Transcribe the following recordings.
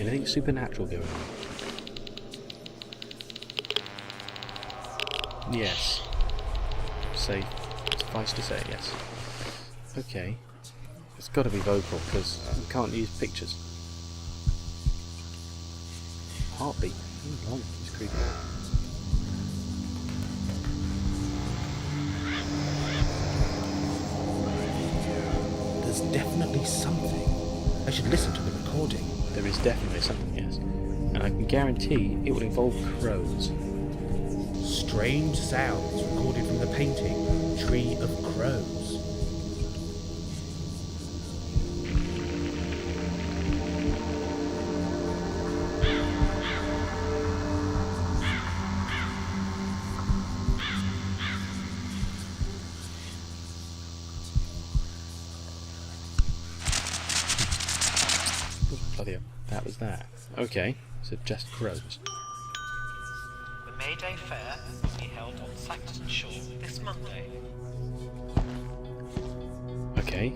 Anything supernatural going on? Yes. Suffice to say, yes. Okay. It's got to be vocal, because we can't use pictures. Heartbeat. Long. It's creepy. There's definitely something. I should listen to the recording. There is definitely something, yes. And I can guarantee it will involve crows. Strange sounds recorded from the painting Tree of Crows. Bloody hell. That was that. Okay, so just crows. The May Day Fair will be held on Saxton Shore this Monday. Okay.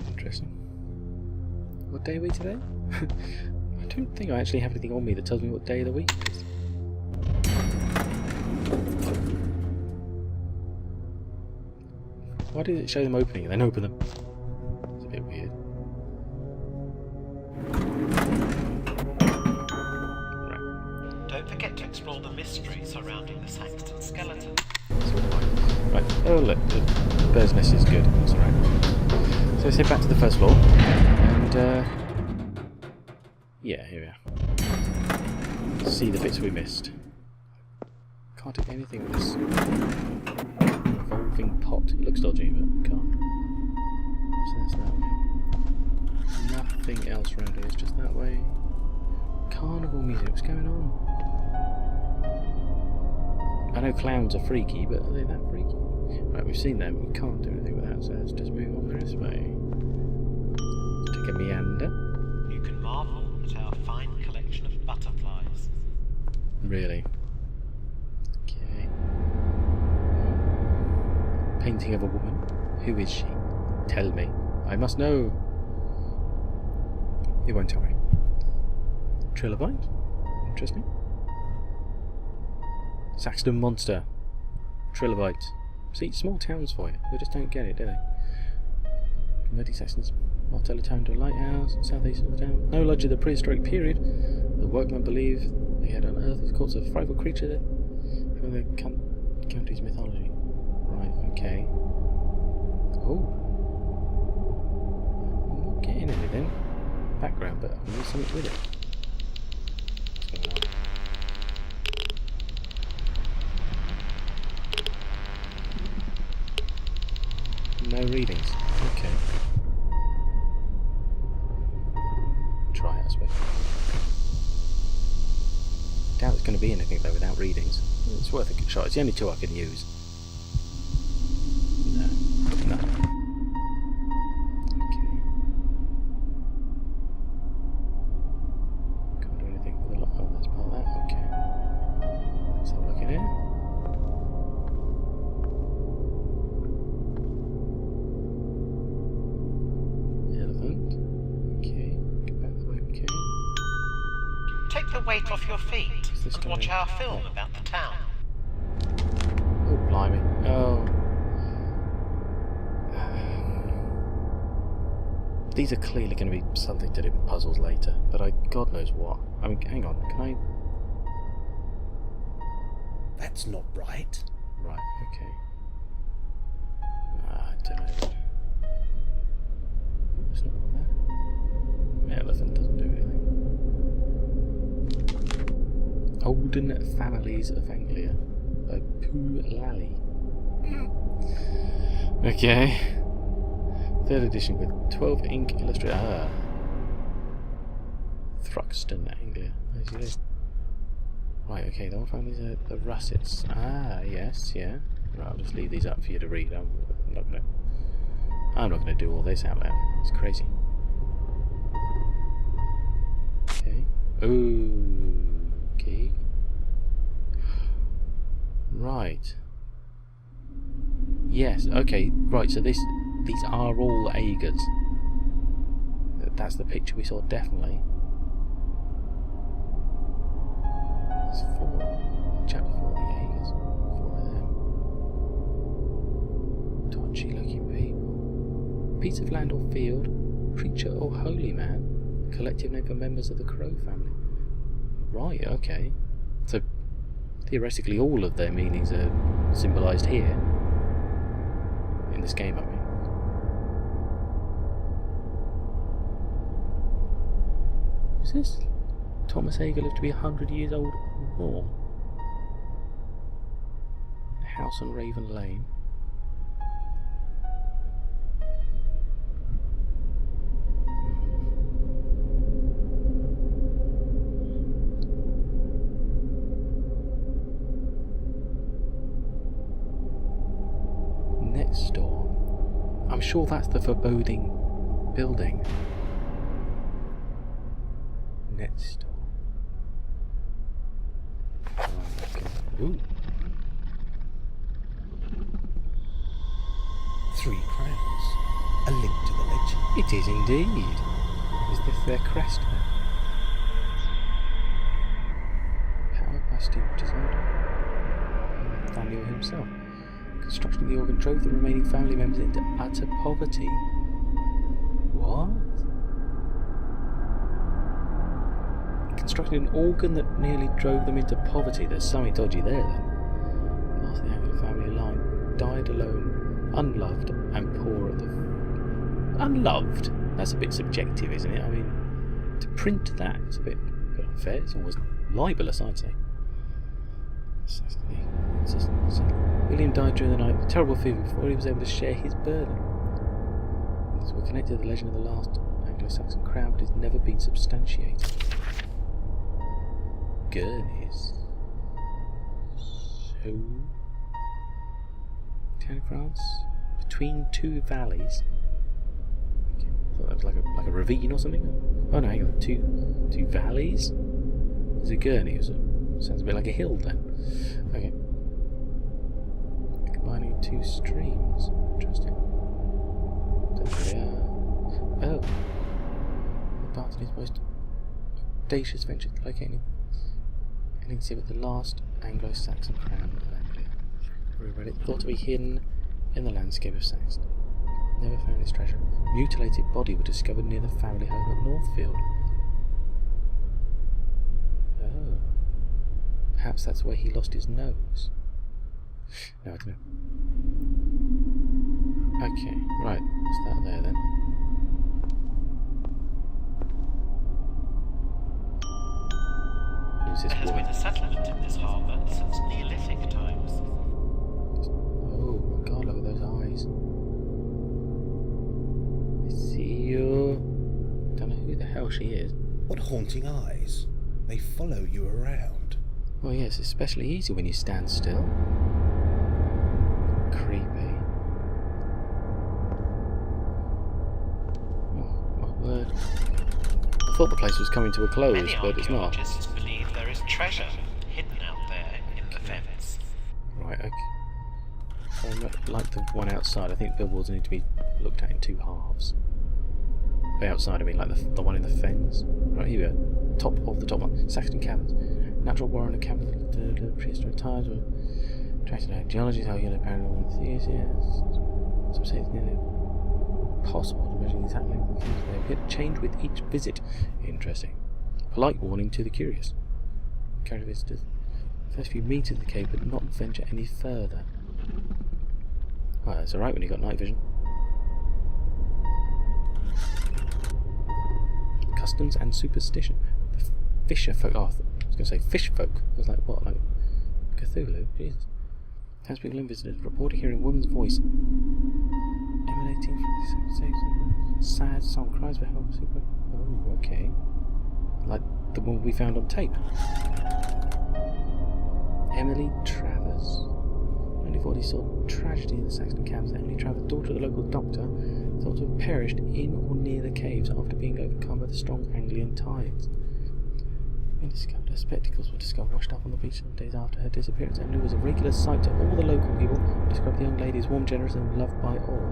Interesting. What day are we today? I don't think I actually have anything on me that tells me what day of the week it is. Why did it show them opening and then open them? It's a bit weird. Don't forget to explore the mystery surrounding the Saxton skeleton. Right. Oh look, the bird's nest is good. That's alright. So let's head back to the first floor. And yeah, here we are. See the bits we missed. Can't do anything with this revolving pot. It looks dodgy, but can't. So that's that way. Nothing else around here. It's just that way. Carnival music. What's going on? I know clowns are freaky, but are they that freaky? Right, we've seen them. We can't do anything with that, so let's just move on this way. Take a meander. You can marvel at our fine collection of butterflies. Really? Okay. Painting of a woman. Who is she? Tell me. I must know. You won't tell me. Trilobite? Interesting. Saxton Monster. Trilobite. See, small towns for you. They just don't get it, do they? Converting Saxton's Martello town to a lighthouse, southeast of the town. No lodge of the prehistoric period. The workmen believe they had unearthed the corpse of a frightful creature from the county's mythology. Right, okay. Oh. I'm not getting anything. Background, but I can do something with it. What's going on? No readings. Okay. Try it, I suppose. Doubt there's going to be anything though without readings. It's worth a good shot. It's the only two I can use. No. Nothing. Okay. Can't do anything with the lock. Oh, that's part of that. Okay. Let's have a look in here. Take the weight off your feet and watch our film about the town. Oh, blimey. Oh. These are clearly going to be something to do with puzzles later, but God knows what. I mean, hang on, can I... That's not right. Right, okay. I don't know. There's not one there. Elephant doesn't do anything. Olden Families of Anglia by Pooh Lally. Okay. 3rd edition with 12 ink illustrated. Ah. Thruxton, Anglia. As you do. Right, okay, the old families are the Russets. Ah, yes, yeah. Right, I'll just leave these up for you to read. I'm not gonna do all this out loud. It's crazy. Okay. Ooh. Okay. Right. Yes, okay, right, so these are all Aegers. That's the picture we saw, definitely. There's 4. Chapter 4 of the Jaegers. 4 of them. Dodgy looking people. Piece of land or field, preacher or holy man. Collective name for members of the Crow family. Right, okay. So, theoretically all of their meanings are symbolised here. In this game, I mean. Who's this? Thomas Hager lived to be 100 years old or more. A house on Raven Lane. Next door. I'm sure that's the foreboding building. Next door. Okay. Ooh. 3 crowns. A link to the legend. It is indeed. Is this their crest then? Powered by steam, designed by Nathaniel himself. Construction of the organ drove the remaining family members into utter poverty. What? Constructed an organ that nearly drove them into poverty. There's something dodgy there then. Last of the Angler family line died alone, unloved and poor at the... Unloved? That's a bit subjective, isn't it? I mean, to print that, it's a bit unfair. It's almost libelous, I'd say. William died during the night with a terrible fever before he was able to share his burden. These were connected to the legend of the last Anglo-Saxon crown, but it's never been substantiated. Gurneys. So, town in France, between 2 valleys. Okay, I thought that was like a ravine or something. Oh no, hang on, two valleys. There's a gurney. Sounds a bit like a hill then. Okay. Combining 2 streams. Interesting. Oh. Embarked on his most audacious venture to locate and exhibit the last Anglo-Saxon crown of Anglia. Reread it, thought to be hidden in the landscape of Saxony. Never found his treasure. Mutilated body was discovered near the family home at Northfield. Oh. Perhaps that's where he lost his nose. No, I don't know. Okay, right, let's start there then. Who's this There has woman? been a settlement in this harbour since Neolithic times. Oh my god, look at those eyes. I see you. Don't know who the hell she is. What haunting eyes. They follow you around. Well, yes, especially easy when you stand still. Creepy. Oh, my word. I thought the place was coming to a close, Many but it's not. archaeologists believe there is treasure hidden out there in the fens. Right, okay. Like the one outside, I think billboards need to be looked at in 2 halves. By outside, I mean like the one in the fens. Right, here we go. Top of the top one. Saxton Caverns. Natural warren and caverns of the prehistoric times were attracted to geology, how you know paranormal enthusiasts. Some say it's nearly impossible to measure the exact length of the caves. They appear to change with each visit. Interesting. Polite warning to the curious. Carry visitors. First few meters of the cave, but not venture any further. Right, that's alright when you've got night vision. Customs and superstition. The fisher folk. Oh, I was going to say fish folk. I was like, what? Like Cthulhu? Jesus. Townspeople and visitors reported hearing a woman's voice emanating from the sad song cries for help. Oh, okay. Like the one we found on tape. Emily Travers. Only thought he saw tragedy in the Saxton camps. Emily Travers, daughter of the local doctor, thought to have perished in or near the caves after being overcome by the strong Anglian tides. When discovered, her spectacles were discovered washed up on the beach some days after her disappearance. Emily was a regular sight to all the local people, who described the young lady as warm, generous, and loved by all.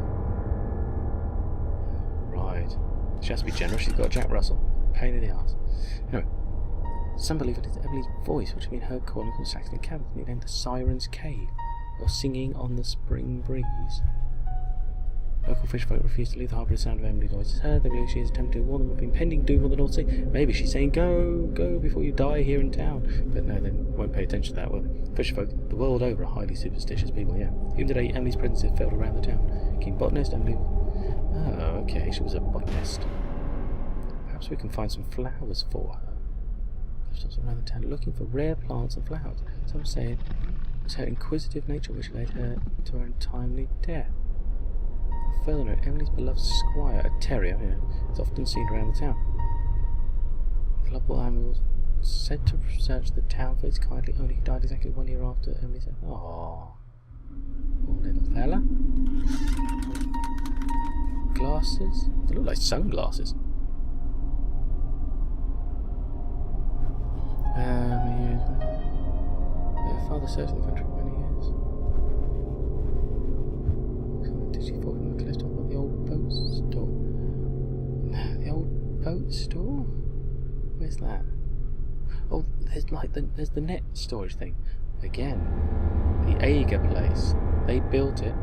Right. She has to be generous. She's got Jack Russell. Pain in the arse. Anyway, some believe it is Emily's voice which had been heard calling from Saxton Cabin, named the Siren's Cave, or singing on the spring breeze. Local fishfolk refuse to leave the harbour as the sound of Emily's voice is heard. They believe she is attempting to warn them of impending doom on the North Sea. Maybe she's saying, go, go before you die here in town. But no, they won't pay attention to that, will they? Fishfolk the world over are highly superstitious people, yeah. Even today, Emily's presence is felt around the town. Keen botanist, Emily... Oh, okay, she was a botanist. Perhaps we can find some flowers for her. Stops around the town looking for rare plants and flowers. Some say it was her inquisitive nature which led her to her untimely death. Further note, Emily's beloved squire, a terrier, is often seen around the town. The lovable animal was said to research the town for its kindly, only he died exactly 1 year after Emily's death. Aww. Poor little fella. Glasses? They look like sunglasses. Their father served the country for many years. Did she fall from the cliff top of the old boat store? No, the old boat store? Where's that? Oh, there's the net storage thing. Again, the Ager place. They built it.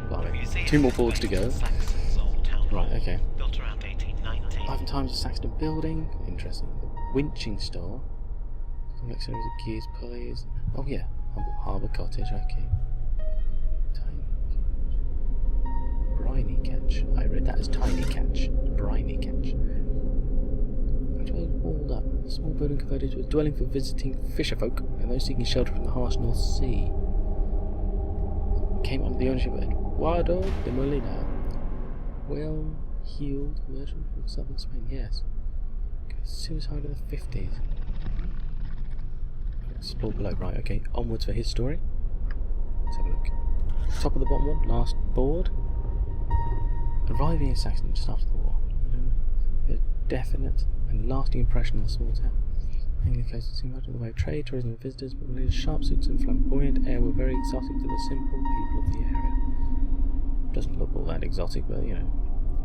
Blimey. 2 more boards to go. Right, okay. Built around 1890. 11 times the Saxton building. Interesting. The winching store. Complex series of gears, pulleys. Oh yeah, harbour cottage. Okay. Tiny briny catch. I read that as tiny catch. Briny catch. Actually walled up. A small building converted to a dwelling for visiting fisherfolk and those seeking shelter from the harsh North Sea. Came under the ownership of Eduardo de Molina. Well-heeled merchant from southern Spain, yes. Suicide in the 50s. Explore below, right, okay. Onwards for his story. Let's have a look. Top of the bottom one, last board. Arriving in Saxton just after the war. A definite and lasting impression on the small town. Angling coast seemed much of the way of trade, tourism and visitors, but Molina's sharp suits and flamboyant air were very exotic to the simple people of the area. Doesn't look all that exotic, but you know.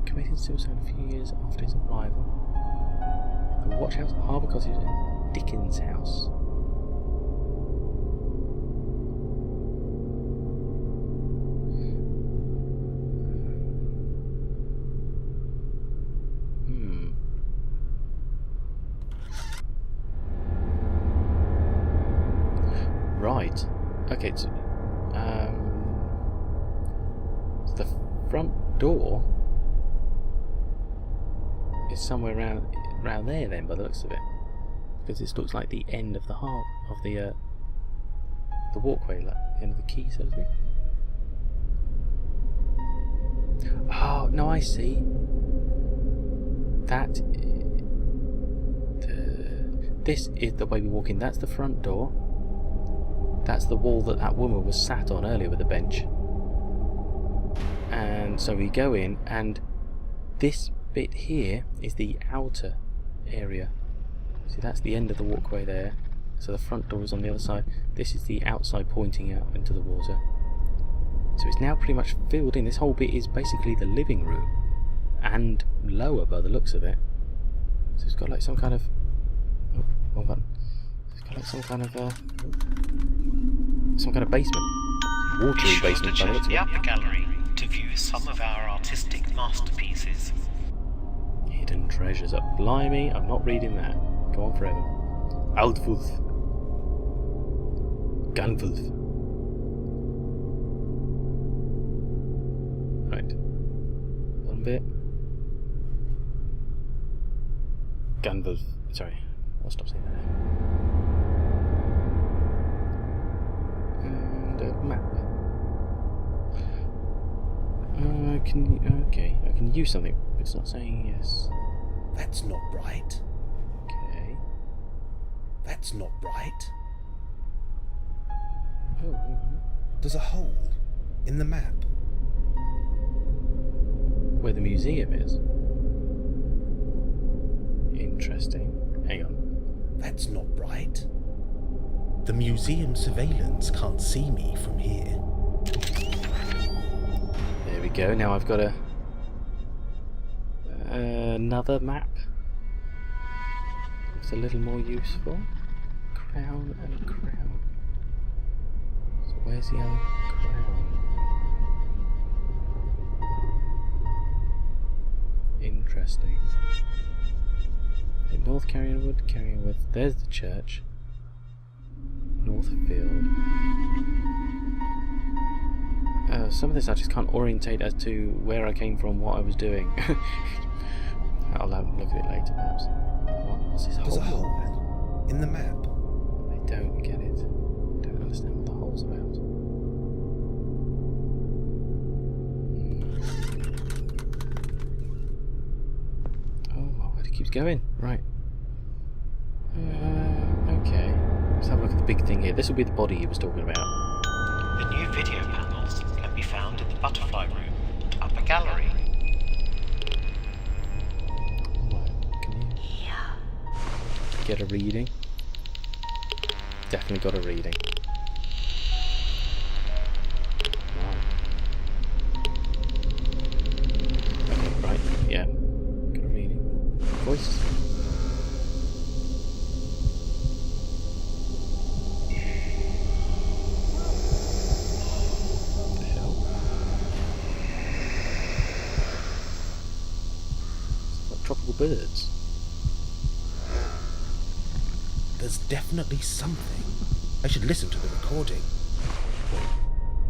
Committed suicide a few years after his arrival. The watch house, harbour cottage, and Dickens house. Right. Okay, so, the front door is somewhere around there then, by the looks of it, because this looks like the end of the heart of the walkway, like the end of the quay, so to speak. Oh no, I see. This is the way we walk in. That's the front door. That's the wall that woman was sat on earlier with the bench. And so we go in, and this bit here is the outer area. See, that's the end of the walkway there. So the front door is on the other side. This is the outside pointing out into the water. So it's now pretty much filled in. This whole bit is basically the living room, and lower by the looks of it. So it's got like some kind of... Oh, wrong button. It's got like some kind of basement. Watery basement by the looks of it. The upper gallery to view some of our artistic masterpieces. Hidden treasures up. Blimey, I'm not reading that. Go on forever. Aldwulf. Gunwulf. Right. One bit. Gunwulf. Sorry. I'll stop saying that now. And a map. Okay, I can use something, but it's not saying yes. That's not right. Okay. That's not right. Oh, hang on. There's a hole in the map. Where the museum is. Interesting. Hang on. That's not right. The museum surveillance can't see me from here. There we we go. Now I've got another map. It's a little more useful. Crown and a crown. So where's the other crown? Interesting. North Carrierwood. There's the church. Northfield. Some of this I just can't orientate as to where I came from, what I was doing. I'll have a look at it later, perhaps. What's this There's a hole? hole in the map. I don't get it. Don't understand what the hole's about. Oh, my word, it keeps going. Right. Okay. Let's have a look at the big thing here. This will be the body he was talking about. The new video panels can be found in the butterfly room, upper gallery. Right, can you get a reading? Definitely got a reading. Right. Okay, right, yeah. Got a reading. Voice. The hell? It's like tropical birds. There's definitely something. I should listen to the recording.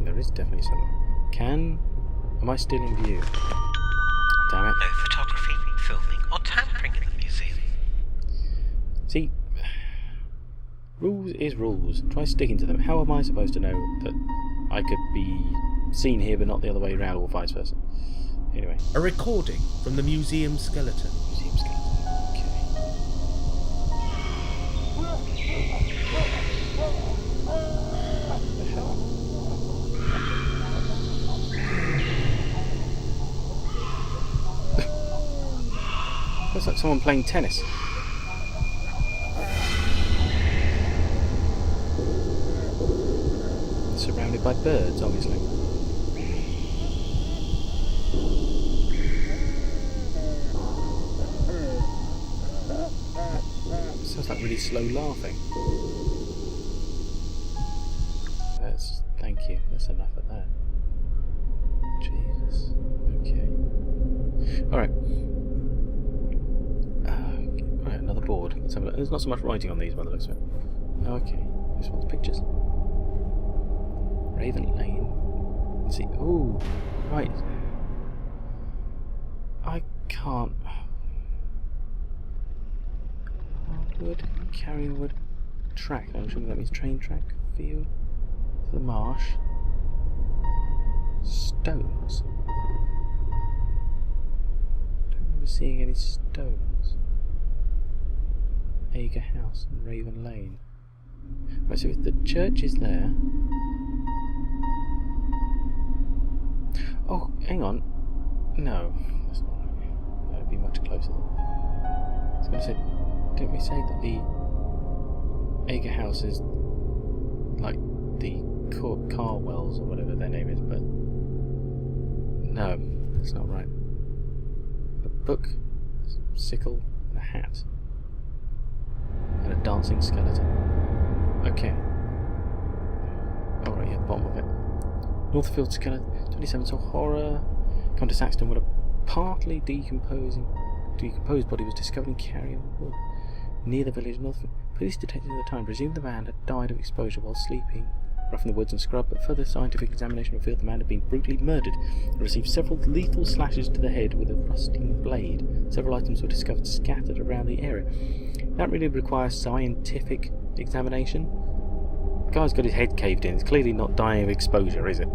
There is definitely something. Am I still in view? Damn it. No photography, filming, or tampering in the museum. See, rules is rules. Try sticking to them. How am I supposed to know that I could be seen here but not the other way around, or vice versa? Anyway, A recording from the museum skeleton. museum skeleton. Okay. What the hell? Looks like someone playing tennis. Surrounded by birds, obviously. Sounds like really slow laughing. Thank you. That's enough of that. Jesus. Okay. Alright. Right, another board. Let's have a look. There's not so much writing on these by the looks of it. Okay. This one's pictures. Raven Lane. Let's see. Ooh. Right. I can't. Hardwood, Carrierwood, track. I'm assuming that means train track. Field. The marsh. Stones. Don't remember seeing any stones. Ager House and Raven Lane. Right, so if the church is there. Oh, hang on. No, that's not right. That would be much closer than that. I was going to say, didn't we say that the Ager House is like the Carwells or whatever their name is, but no, that's not right. A book, a sickle, and a hat. And a dancing skeleton. Okay. Alright, yeah, bottom of it. Northfield skeleton, 27, so horror. Countess Saxton would a partly decomposed body was discovered in Carrierwood, near the village of Northfield. Police detectives at the time presumed the man had died of exposure while sleeping, rough in the woods and scrub, but further scientific examination revealed the man had been brutally murdered and received several lethal slashes to the head with a rusting blade. Several items were discovered scattered around the area. That really requires scientific examination. The guy's got his head caved in. It's clearly not dying of exposure, is it?